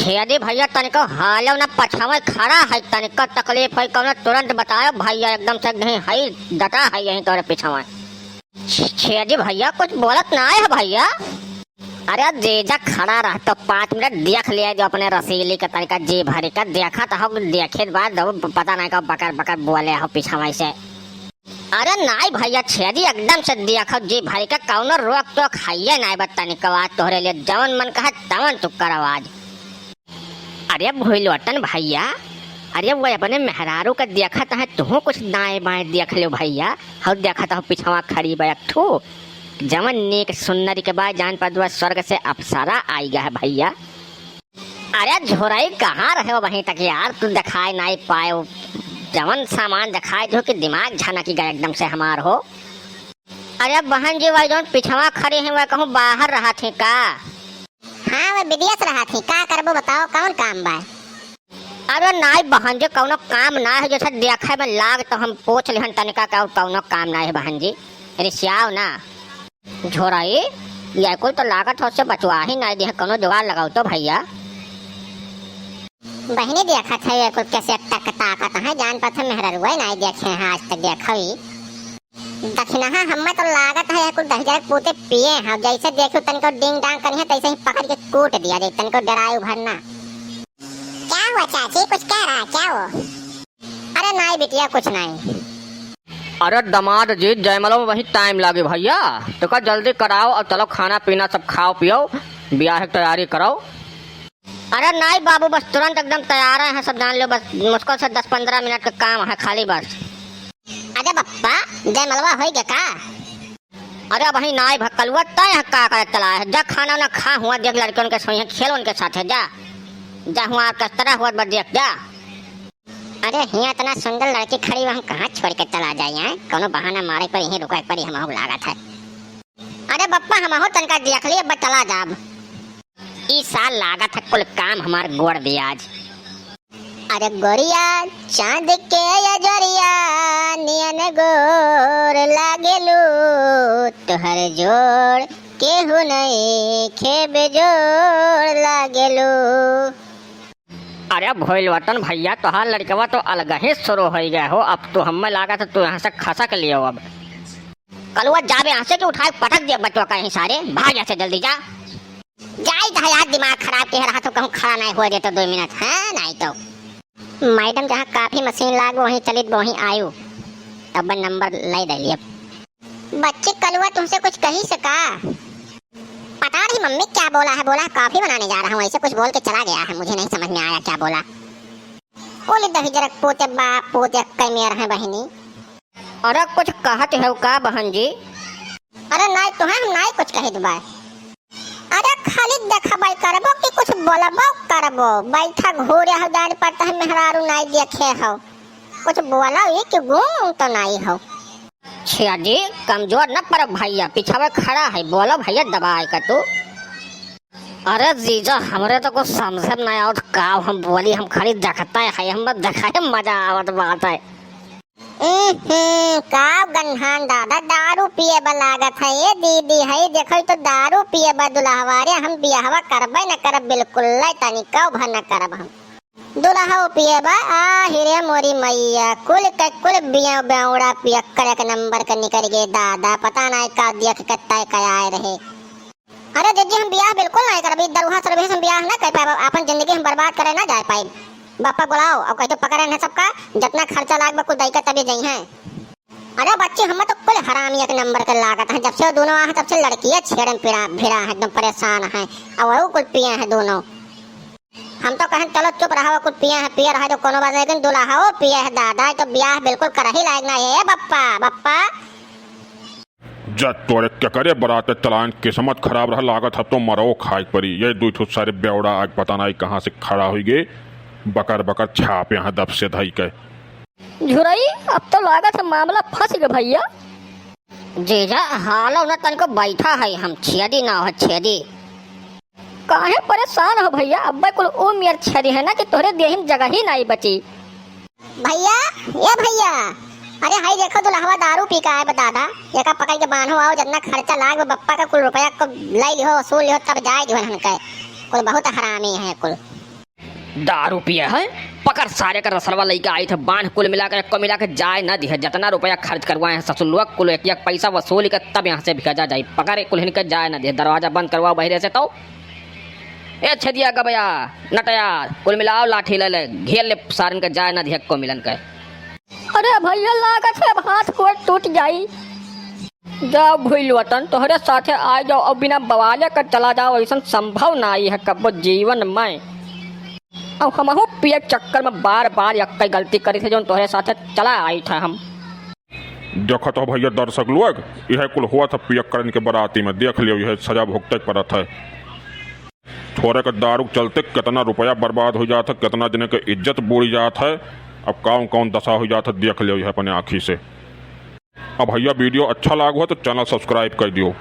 छेदी भैया तनिको हालो ना पछावे खड़ा है, तनिको तकलीफ है कौनो तुरंत बताओ भैया, एकदम से नहीं है डटा है यहीं तोरे पिछावे। छेदी भैया कुछ बोलत ना है भैया। अरे जेजा खड़ा रह तो 5 मिनट देख लिया जो अपने रसीली का तरीका जी भरी का देखा तो हम देखे बाद पता नहीं कब बकर बकर बोले हो पिछावे से। अरे नाई भैया छेदी एकदम से देखो जी भरी का कौनो रोक तो खाइए नहीं बतानी कवाज तोहरे लिए जवन मन कहा तवन तू कर आवाज। अरे भूलवटन भैया, अरे वो अपने मेहरारू का देखा है तू कुछ दाएं बाएं देख लो भैया। हम देखा था पिछवा खड़ी बैठू जवन नेक सुंदरी के बाद जान पर स्वर्ग से अप्सरा आई गया है भैया। अरे झोराई कहाँ रहे हो वहीं तक यार, तू दिखाई नहीं पाए जवन सामान दिखाई जो कि दिमाग झनक गया एकदम से हमार हो। अरे बहन जी वही जवन पिछवा खड़ी है वह कहूँ बाहर रहा थे का? हाँ वो विदेश रहा थी, का करबो बताओ कौन काम बा? अरे नाई बहन जी कौनो काम ना है जैसे देखे में लाग तो हम पूछ लिहन तनिका का कौनो काम ना है बहन जी। रिसियाओ ना झोराई ये कोई तो लागत हो से बचवा ही नहीं दे कौनो जुगाड़ लगाओ तो भैया। बहनी देखा था ये कुछ कैसे ताकत है जान पाथे मेहररुआ नहीं देखे हैं आज तक देखी। दक्षिणा हमें तो लागत है कुछ 10,000 पूते पिए हैं, जैसे देखो तनिको डिंग डांग करी है तैसे ही पकड़ के कूट दिया जाए तनिको डराए भरना। क्या हुआ चाची, कुछ कह रहा क्या हो? अरे नहीं बिटिया कुछ नहीं। अरे दामाद जी जयमलो में वही टाइम लगे भैया, तो का जल्दी कराओ और चलो खाना पीना सब खाओ पियो ब्याह की तैयारी कराओ। अरे नहीं बाबू बस तुरंत एकदम तैयार है सब जान लो, बस मुश्किल से 10-15 मिनट का काम है खाली बस। अरे बप्पा जयमलवा हो गया का? अरे वही नाई भक्कलुआ तय का करे चला है जा खाना ना खा हुआ देख लड़कियों के सोई खेल उनके साथ है जा हुआ किस तरह हुआ बस देख जा। अरे यहाँ इतना सुंदर लड़की खड़ी वहाँ कहाँ छोड़ के चला जाए हैं, कोनो बहाना मारे पर यहीं रुका पर हम लागत है। अरे बप्पा हम हो तनका देख लिए बस चला जाब इस साल लागत है कुल काम हमार गोड़ दिया आज। अरे गोरिया चांद के अजरिया नियन गोर लागेलू तोहर जोड़ केहू नहीं खेबे जोड़ लागेलू। अरे भोलवटन भैया तोहार लड़कवा तो अलग ही शुरू हो गया हो, अब तो हमें लागत है तू यहाँ से खसक लियो। अब कलुआ जाबे यहाँ से उठाए पटक दिया बच्चों कहीं सारे भाग यहाँ से जल्दी जा जाई था यार दिमाग खराब के रहा तो कहूँ खड़ा नहीं हो जाता 2 मिनट है नहीं तो। मैडम जहाँ काफी मशीन लाग वहीं चलित वहीं आयु तब नंबर ले दे लिए। बच्चे कलुआ तुमसे कुछ कही सका? पता नहीं मम्मी क्या बोला है, बोला काफी बनाने जा रहा हूँ ऐसे कुछ बोल के चला गया है, मुझे नहीं समझ में आया क्या बोला। बोले दही जरा पोते बाप पोते कई मेर है बहनी। अरे कुछ कहत है का बहन जी? अरे नहीं तुम्हें हम नहीं कुछ कही दुबारा। अरे खाली देखबो करबो कि कुछ बोलबो करबो, बैठा घूरे हो जाने पड़ता है मेहरारू नहीं देखे हो, कुछ बोला ये कि घूम तो नहीं हो। छिया जी कमजोर न पर भैया पिछावे खड़ा है बोलो भैया दबाए का तू। अरे जीजा हमरे तो कुछ समझ नहीं आवत का हम बोली, हम खाली देखता है हम बस देखाए मजा आवत बात है। का गन्हान दादा दारू पिए लागत है ये दीदी है देखो तो दारू पिए दुल्हवा रे हम बियाहवा करबे न करब बिल्कुल तनी कौ भर न करब हम दुल्हा पिए आ हिरे मोरी मैया कुल के कुल बिया बेउड़ा पिया करे के नंबर के निकल गए दादा पता नहीं का देख के तय आए रहे। अरे जज्जी हम बियाह बिल्कुल नहीं करब दरुहा सर्विस हम बियाह ना कर पाए, अपन जिंदगी हम बर्बाद करे ना जा पाए। बापा बुलाओ और कह तो पकड़े न सबका जितना खर्चा लाग कुल दई का तभी जई है। अरे बच्चे हम तो कुल हरामी एक नंबर के लागत है, जब से दोनों आ तब से लड़कियां छेड़न फिरा है एकदम परेशान है और वो कुल पिए हैं दोनों। हम तो कहें चलो चुप रहा कुल पिए है पिए रहा तो कोनो बात नहीं, लेकिन दुल्हा हो पिए है दादा तो ब्याह बिल्कुल कर ही लायक ना है। बप्पा बप्पा जब तोरे क्या करे बराते तलान किस्मत खराब रहा लागत है तो मरो खाई परी ये दो ठो सारे बेवड़ा आज पता नहीं कहाँ से खड़ा हुई गए बकर बकर छाप यहाँ दब से धई के। झुरई अब तो लागत है मामला फंस गया भैया। जीजा हालो न तनको बैठा है हम छेदी ना हो छेदी काहे परेशान हो भैया, अब्बा कुल ओ मेर छेदी है ना कि तोरे देह में जगह ही नहीं बची। भैया ये भैया अरे हाई देखो दुल्हवा दारू पी का है दादा एका पकड़ के बांधो आओ जितना खर्चा लाग बप्पा का कुल रुपया को ले लियो वसूल लियो तब जाए जो हन के कुल बहुत हरामी है कुल। दारू पिए है पकड़ सारे का रसलवा लेके आई थे बांध कुल मिलाकर को मिला के जाए न दिए जितना रुपया खर्च करवाए हैं ससुलुआ कुल एक पैसा वसूल कर तब यहाँ से भेजा जाए पकड़ कुल हिनके जाए न दिए दरवाजा बंद करवाओ बहरे से तो ए छदिया गबया नटया कुल मिलाओ लाठी ले ले घेर ले सारन के जाए न दिए को मिलन के। अरे भैया लागत है हाथ को टूट जाई जाओ भूल वतन तोहरे साथे आ जाओ और बिना बवाले कर चला जाओ ऐसा संभव ना है कब जीवन में। अब हम पिए चक्कर में बार बार यक्कई गलती करी थे जो तोहरे साथे चला आई था हम। देखो तो भैया दर्शक लोग यह कुल हुआ था पियक्करन के बराती में देख लियो यह सजा भुगते पड़त है। थोड़े के दारू चलते कितना रुपया बर्बाद हो जाता कितना जने के इज्जत बुरी जात है अब कौन कौन दशा हो जाता देख लियो यह अपने आँखी से। अब भैया वीडियो अच्छा लागू है तो चैनल सब्सक्राइब कर दियो।